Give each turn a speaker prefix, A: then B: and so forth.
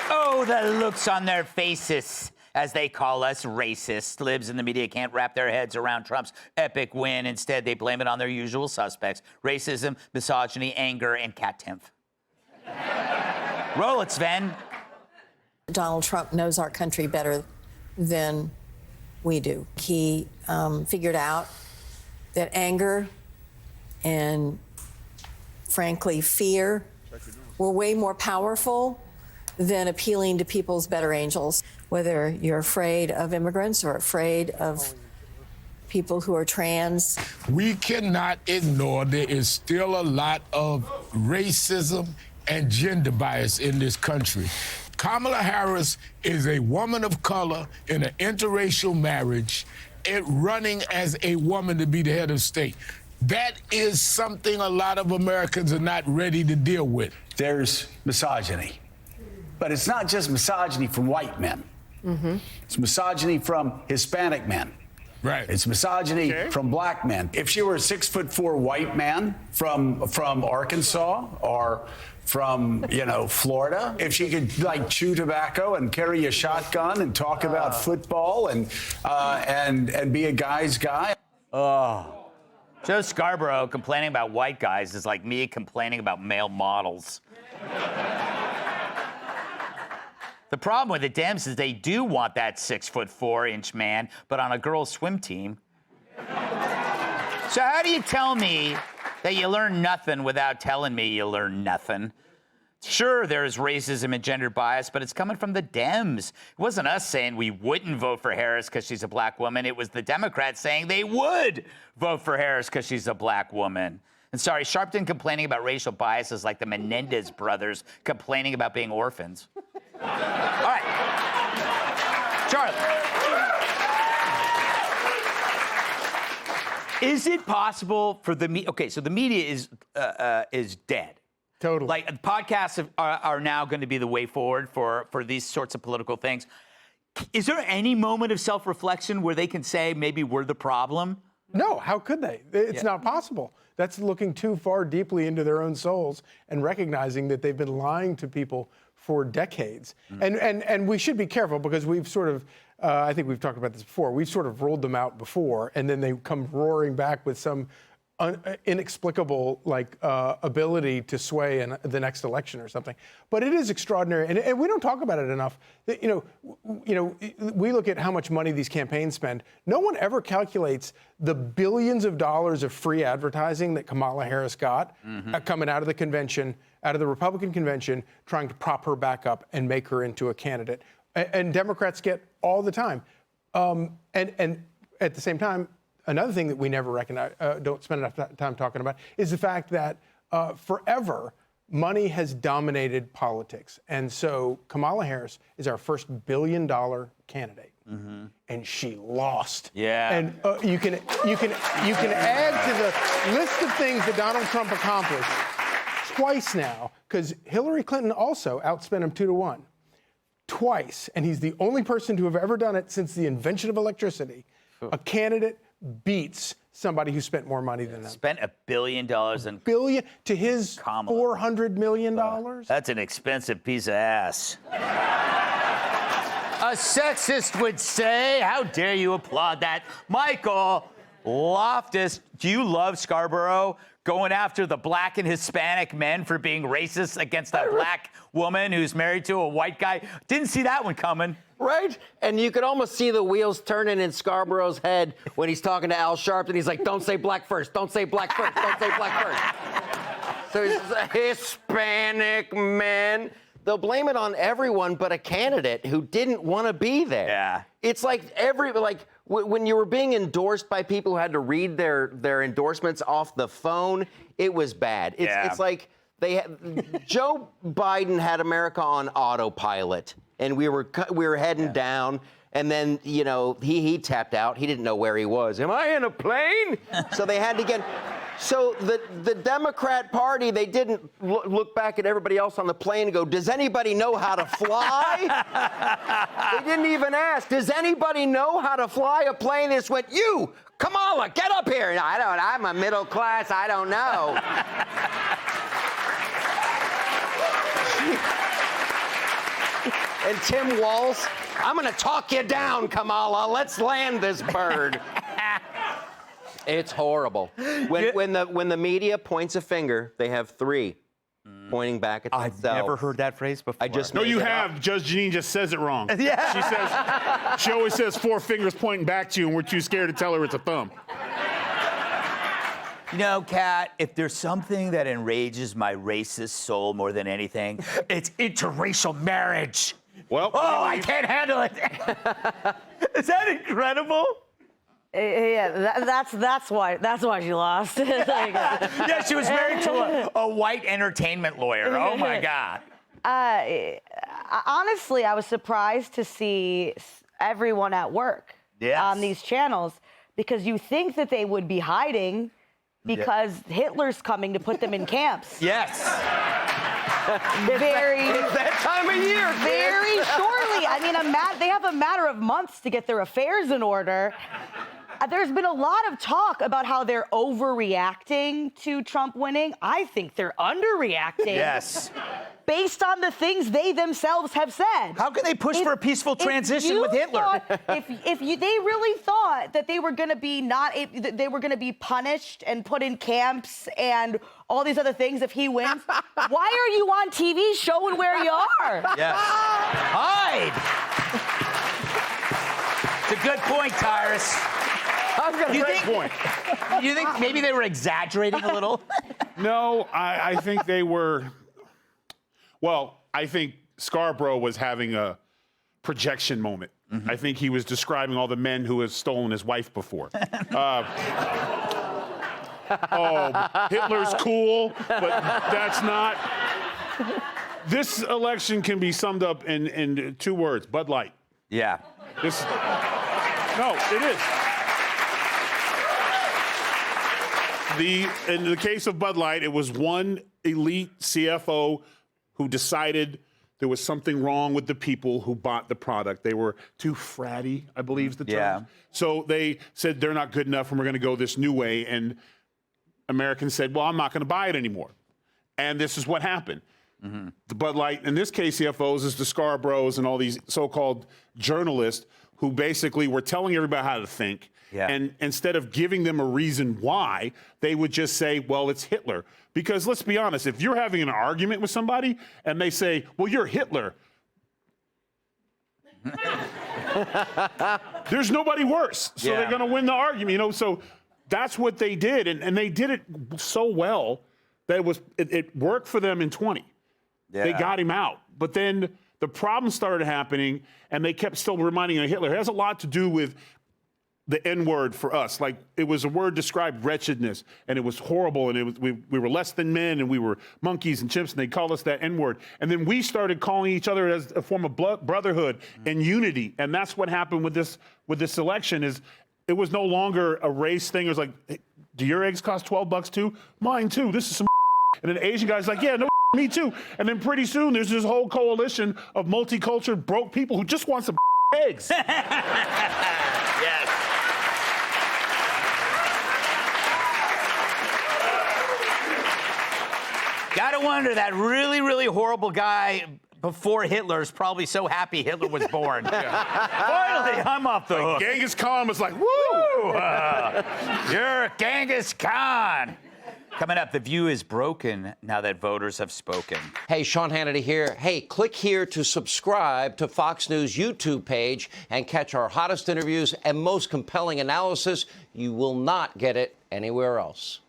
A: Oh, the looks on their faces as they call us racist. Libs in the media can't wrap their heads around Trump's epic win. Instead, they blame it on their usual suspects: racism, misogyny, anger, and cat timph. Roll it, Sven.
B: Donald Trump knows our country better than we do. He figured out that anger and, frankly, fear were way more powerful than appealing to people's better angels. Whether you're afraid of immigrants or afraid of people who are trans.
C: We cannot ignore there is still a lot of racism and gender bias in this country. Kamala Harris is a woman of color in an interracial marriage and running as a woman to be the head of state. That is something a lot of Americans are not ready to deal with.
D: There's misogyny. But it's not just misogyny from white men. Mm-hmm. It's misogyny from Hispanic men.
C: Right.
D: It's misogyny from black men. If she were a 6'4" white man from Arkansas or from, Florida, if she could chew tobacco and carry a shotgun and talk about football and be a guy's guy.
A: Joe Scarborough complaining about white guys is like me complaining about male models. The problem with the Dems is they do want that 6'4" man, but on a girls' swim team. So how do you tell me that you learn nothing without telling me you learn nothing? Sure, there's racism and gender bias, but it's coming from the Dems. It wasn't us saying we wouldn't vote for Harris because she's a black woman. It was the Democrats saying they would vote for Harris because she's a black woman. And sorry, Sharpton complaining about racial bias is like the Menendez brothers complaining about being orphans. All right. Charlie. Is it possible for the media? Okay, so the media is dead.
E: Totally.
A: Like, podcasts are now going to be the way forward for these sorts of political things. Is there any moment of self-reflection where they can say maybe we're the problem?
E: No, how could they? It's not possible. That's looking too far deeply into their own souls and recognizing that they've been lying to people for decades. And we should be careful because we've sort of, I think we've talked about this before, we've sort of rolled them out before, and then they come roaring back with some inexplicable ability to sway in the next election or something. But it is extraordinary, and we don't talk about it enough. That, we look at how much money these campaigns spend. No one ever calculates the billions of dollars of free advertising that Kamala Harris got coming out of the convention, out of the Republican convention, trying to prop her back up and make her into a candidate. And Democrats get all the time. And at the same time, another thing that we never recognize, don't spend enough time talking about, is the fact that forever money has dominated politics. And so Kamala Harris is our first billion-dollar candidate. And she lost.
A: Yeah.
E: And you can add to the list of things that Donald Trump accomplished twice now, because Hillary Clinton also outspent him 2-1. Twice. And he's the only person to have ever done it since the invention of electricity. A candidate beats somebody who spent more money than them.
A: Spent $1 billion and
E: billion to his $400 million.
A: That's an expensive piece of ass. A sexist would say, how dare you applaud that? Michael Loftus, do you love Scarborough going after the black and Hispanic men for being racist against a black woman who's married to a white guy? Didn't see that one coming.
F: Right? And you could almost see the wheels turning in Scarborough's head when he's talking to Al Sharpton. He's like, don't say black first. Don't say black first. Don't say black first. So he's Hispanic men. They'll blame it on everyone but a candidate who didn't want to be there.
A: Yeah.
F: It's like when you were being endorsed by people who had to read their endorsements off the phone, it was bad. It's like Joe Biden had America on autopilot. And we were heading down, and then, he tapped out. He didn't know where he was. Am I in a plane? So they had to get... So the Democrat Party, they didn't look back at everybody else on the plane and go, does anybody know how to fly? They didn't even ask, does anybody know how to fly a plane? They just went, you, Kamala, get up here. No, I'm a middle class, I don't know. And Tim Walz, I'm going to talk you down, Kamala. Let's land this bird. It's horrible. When the media points a finger, they have three pointing back at themselves.
A: I've never heard that phrase before.
F: I just
G: No,
F: made
G: you
F: it
G: have.
F: up.
G: Judge Jeanine just says it wrong.
A: Yeah.
G: She always says 4 fingers pointing back to you, and we're too scared to tell her it's a thumb.
A: You know, Kat, if there's something that enrages my racist soul more than anything, it's interracial marriage.
G: Well,
A: Oh, I can't handle it. Is that incredible?
H: Yeah, that's why she lost.
A: Yeah, she was married to a white entertainment lawyer. Oh my God.
H: Honestly, I was surprised to see everyone at work on these channels because you think that they would be hiding because Hitler's coming to put them in camps.
A: Yes.
F: It's that time of year.
H: Very shortly. I mean, they have a matter of months to get their affairs in order. There's been a lot of talk about how they're overreacting to Trump winning. I think they're underreacting.
A: Yes.
H: Based on the things they themselves have said.
A: How can they push for a peaceful transition with Hitler?
H: If they really thought that they were going to be punished and put in camps and all these other things if he wins, why are you on TV showing where you are?
A: Yes. Hide. It's a good point, Tyrus.
G: Great point.
A: You think maybe they were exaggerating a little?
G: No, I think they were. Well, I think Scarborough was having a projection moment. I think he was describing all the men who had stolen his wife before. Hitler's cool, but that's not. This election can be summed up in 2 words: Bud Light.
A: Yeah.
G: No, it is. In the case of Bud Light, it was one elite CFO who decided there was something wrong with the people who bought the product. They were too fratty, I believe is the term.
A: Yeah.
G: So they said they're not good enough and we're going to go this new way. And Americans said, well, I'm not going to buy it anymore. And this is what happened. The Bud Light, in this case, CFOs, is the Scarboroughs and all these so-called journalists who basically were telling everybody how to think.
A: Yeah.
G: And instead of giving them a reason why, they would just say, well, it's Hitler. Because let's be honest, if you're having an argument with somebody and they say, well, you're Hitler, there's nobody worse. So they're going to win the argument, So that's what they did. And they did it so well that it worked for them in 20. Yeah. They got him out. But then the problem started happening, and they kept still reminding him of Hitler. It has a lot to do with the N-word for us. Like, it was a word described wretchedness, and it was horrible, and we were less than men, and we were monkeys and chimps, and they called us that N-word. And then we started calling each other as a form of brotherhood and unity, and that's what happened with this election. Is it was no longer a race thing. It was like, hey, do your eggs cost $12 too? Mine too. This is some and then the Asian guy's like, yeah, no, me too. And then pretty soon there's this whole coalition of multicultural broke people who just want some eggs.
A: Yes. Gotta wonder, that really, really horrible guy before Hitler's probably so happy Hitler was born. Finally, I'm off the hook.
G: Genghis Khan was like, woo!
A: You're Genghis Khan. Coming up, The View is broken now that voters have spoken.
I: Hey, Sean Hannity here. Hey, click here to subscribe to Fox News YouTube page and catch our hottest interviews and most compelling analysis. You will not get it anywhere else.